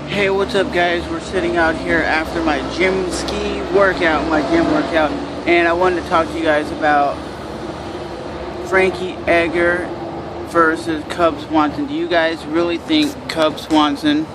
Hey, what's up guys? We're sitting out here after my gym workout, and I wanted to talk to you guys about Frankie Edgar versus Cub Swanson. Do you guys really think Cub Swanson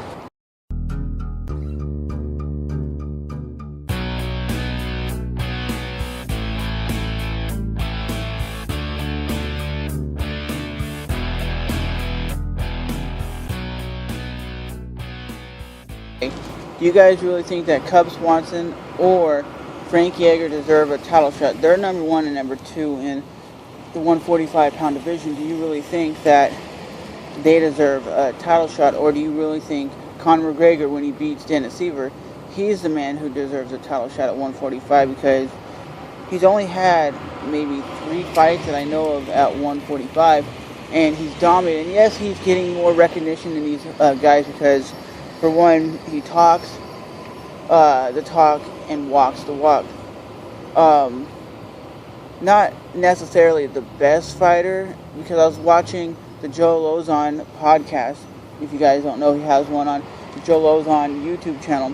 Do you guys really think that Cub Swanson or Frankie Edgar deserve a title shot? They're number one and number two in the 145-pound division. Do you really think that they deserve a title shot, or do you really think Conor McGregor, when he beats Dennis Seaver, he's the man who deserves a title shot at 145? Because he's only had maybe 3 fights that I know of at 145, and he's dominating. Yes, he's getting more recognition than these guys because, for one, he talks the talk and walks the walk. Not necessarily the best fighter, because I was watching the Joe Lozon podcast. If you guys don't know, he has one on the Joe Lozon YouTube channel.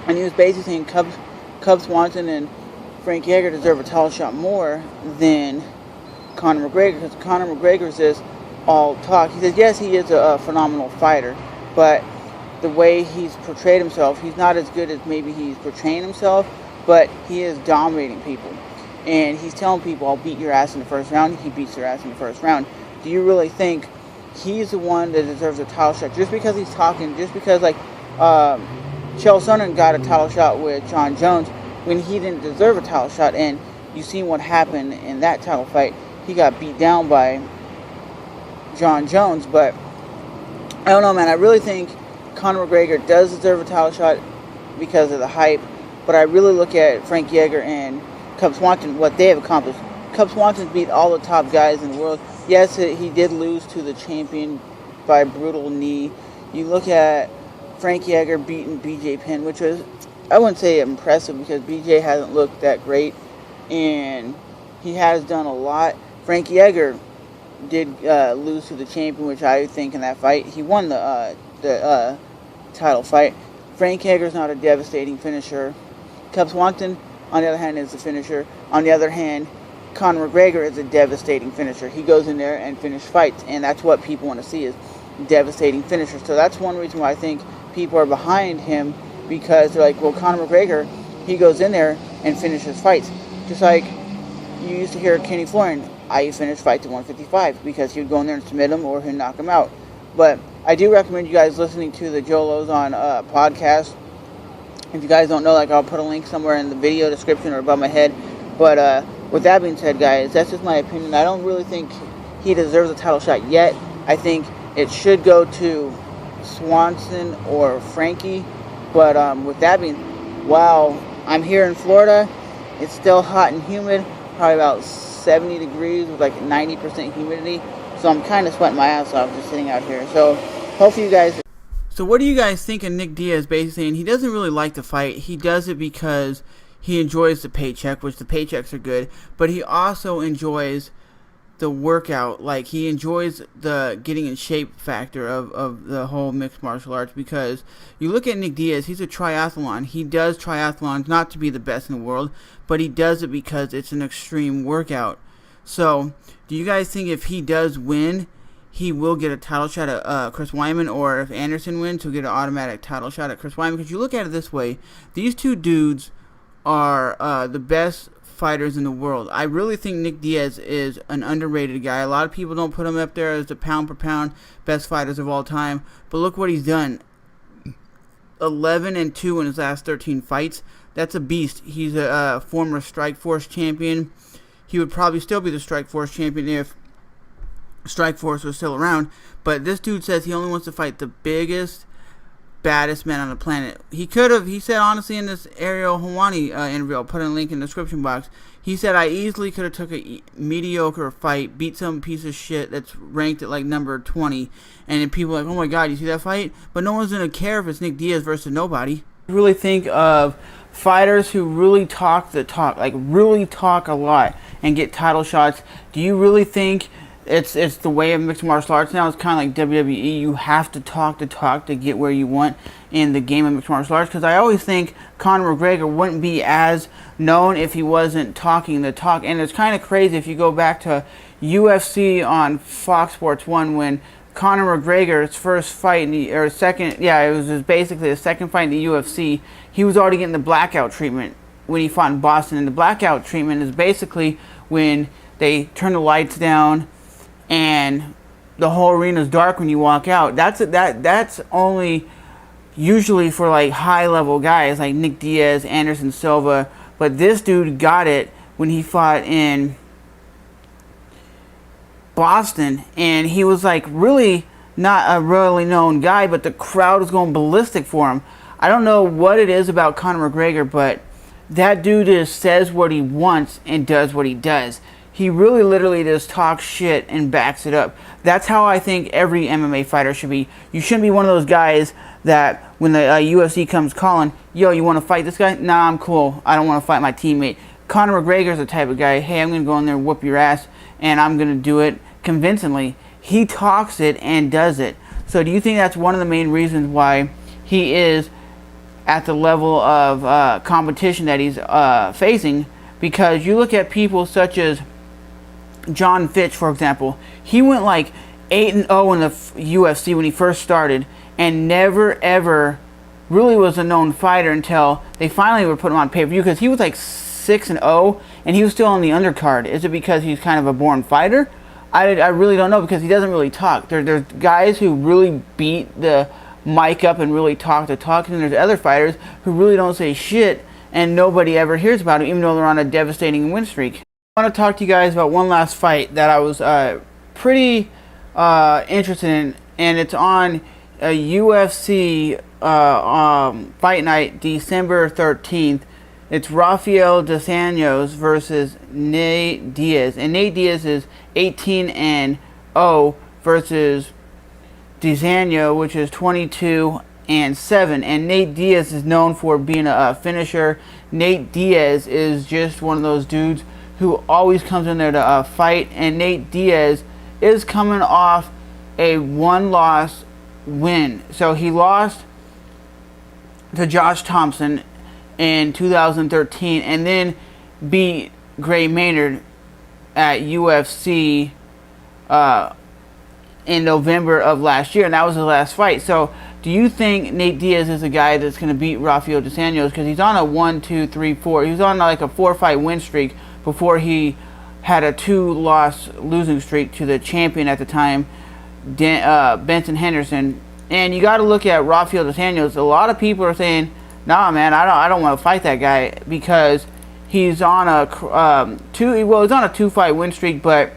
And he was basically saying Cub Swanson and Frankie Edgar deserve a title shot more than Conor McGregor, because Conor McGregor is just all talk. He says, yes, he is a phenomenal fighter, but the way he's portrayed himself, he's not as good as maybe he's portraying himself, but he is dominating people. And he's telling people, I'll beat your ass in the first round. He beats their ass in the first round. Do you really think he's the one that deserves a title shot? Just because he's talking, just because, like, Chael Sonnen got a title shot with John Jones when he didn't deserve a title shot, and you've seen what happened in that title fight. He got beat down by John Jones, but I don't know, man. I really think Conor McGregor does deserve a title shot because of the hype, but I really look at Frankie Edgar and Cub Swanson, what they have accomplished. Cub Swanson beat all the top guys in the world. Yes, he did lose to the champion by a brutal knee. You look at Frankie Edgar beating BJ Penn, which was, I wouldn't say impressive, because BJ hasn't looked that great, and he has done a lot. Frankie Edgar did lose to the champion, which I think in that fight, he won the title fight. Frankie Edgar's not a devastating finisher. Cub Swanson, on the other hand, is a finisher. On the other hand, Conor McGregor is a devastating finisher. He goes in there and finishes fights, and that's what people want to see, is devastating finishers. So that's one reason why I think people are behind him, because they're like, well, Conor McGregor, he goes in there and finishes fights. Just like you used to hear Kenny Florian, I finished fights at 155, because he would go in there and submit him or he'd knock him out. But I do recommend you guys listening to the Joe Lozon podcast. If you guys don't know, like, I'll put a link somewhere in the video description or above my head. But with that being said, guys, that's just my opinion. I don't really think he deserves a title shot yet. I think it should go to Swanson or Frankie. But with that being, while I'm here in Florida, it's still hot and humid, probably about 70 degrees with like 90% humidity. So I'm kind of sweating my ass off just sitting out here. So hopefully you guys... So what do you guys think of Nick Diaz basically saying he doesn't really like to fight? He does it because he enjoys the paycheck, which the paychecks are good, but he also enjoys the workout. Like, he enjoys the getting in shape factor of the whole mixed martial arts, because you look at Nick Diaz, he's a triathlon. He does triathlons not to be the best in the world, but he does it because it's an extreme workout. So do you guys think if he does win, he will get a title shot at Chris Weidman, or if Anderson wins, he'll get an automatic title shot at Chris Weidman? Because you look at it this way, these two dudes are the best fighters in the world. I really think Nick Diaz is an underrated guy. A lot of people don't put him up there as the pound-for-pound best fighters of all time, but look what he's done. 11-2 in his last 13 fights. That's a beast. He's a former Strikeforce champion. He would probably still be the Strikeforce champion if Strikeforce was still around, but this dude says he only wants to fight the biggest, baddest man on the planet. He said honestly in this Ariel Helwani interview, I'll put a link in the description box, he said, I easily could have took a mediocre fight, beat some piece of shit that's ranked at like number 20, and then people are like, oh my god, you see that fight? But no one's going to care if it's Nick Diaz versus nobody. I really think of fighters who really talk the talk, like really talk a lot and get title shots. Do you really think it's the way of mixed martial arts now. It's kind of like WWE. You have to talk to get where you want in the game of mixed martial arts. Because I always think Conor McGregor wouldn't be as known if he wasn't talking the talk. And it's kind of crazy if you go back to UFC on Fox Sports 1 when Conor McGregor's first fight, it was basically the second fight in the UFC. He was already getting the blackout treatment when he fought in Boston. And the blackout treatment is basically when they turn the lights down and the whole arena's dark when you walk out. That's only usually for like high level guys like Nick Diaz, Anderson Silva. But this dude got it when he fought in Boston, and he was like really not a really known guy, but the crowd was going ballistic for him. I don't know what it is about Conor McGregor, but that dude just says what he wants and does what he does. He really literally just talks shit and backs it up. That's how I think every MMA fighter should be. You shouldn't be one of those guys that when the UFC comes calling, yo, you want to fight this guy? Nah, I'm cool. I don't want to fight my teammate. Conor McGregor's the type of guy, hey, I'm going to go in there and whoop your ass, and I'm going to do it convincingly. He talks it and does it. So do you think that's one of the main reasons why he is at the level of competition that he's facing? Because you look at people such as John Fitch, for example. He went like 8-0 in the UFC when he first started and never ever really was a known fighter until they finally were putting him on pay-per-view, because he was like 6-0 and he was still on the undercard. Is it because he's kind of a born fighter? I really don't know, because he doesn't really talk. There's guys who really beat the mic up and really talk the talk, and there's other fighters who really don't say shit and nobody ever hears about him, even though they're on a devastating win streak. I want to talk to you guys about one last fight that I was pretty interested in, and it's on a UFC fight night, December 13th. It's Rafael dos Anjos versus Nate Diaz, and Nate Diaz is 18-0 versus dos Anjos, which is 22-7. And Nate Diaz is known for being a finisher. Nate Diaz is just one of those dudes who always comes in there to fight, and Nate Diaz is coming off a one-loss win. So he lost to Josh Thompson in 2013 and then beat Gray Maynard at UFC in November of last year, and that was his last fight. So do you think Nate Diaz is a guy that's going to beat Rafael dos Anjos? Because he's on a 1-2-3-4. He was on like a 4-fight win streak before he had a 2-loss losing streak to the champion at the time, Benson Henderson. And you got to look at Rafael dos Anjos. A lot of people are saying, nah, man, I don't want to fight that guy, because he's on a he's on a 2-fight win streak, but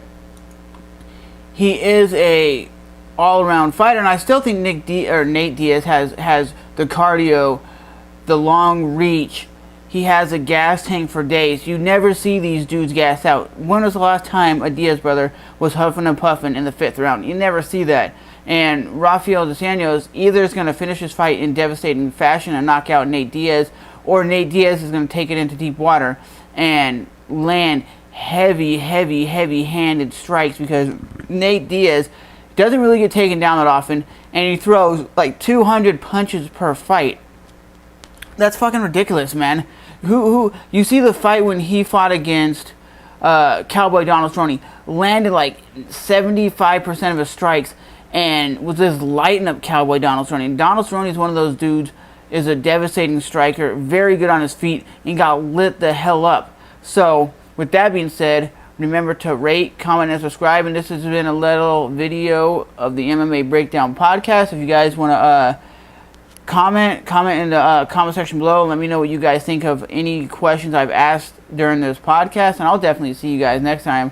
he is a all-around fighter, and I still think Nate Diaz has the cardio, the long reach. He has a gas tank for days. You never see these dudes gas out. When was the last time a Diaz brother was huffing and puffing in the 5th round? You never see that. And Rafael dos Anjos either is going to finish his fight in devastating fashion and knock out Nate Diaz, or Nate Diaz is going to take it into deep water and land heavy-handed strikes, because Nate Diaz doesn't really get taken down that often, and he throws like 200 punches per fight. That's fucking ridiculous, man. Who you see the fight when he fought against Cowboy Donald Cerrone, landed like 75% of his strikes and was just lighting up Cowboy Donald Cerrone. And Donald Cerrone is one of those dudes, is a devastating striker, very good on his feet, and got lit the hell up. So with that being said, remember to rate, comment, and subscribe. And this has been a little video of the MMA Breakdown Podcast. If you guys want to comment in the comment section below. Let me know what you guys think of any questions I've asked during this podcast, and I'll definitely see you guys next time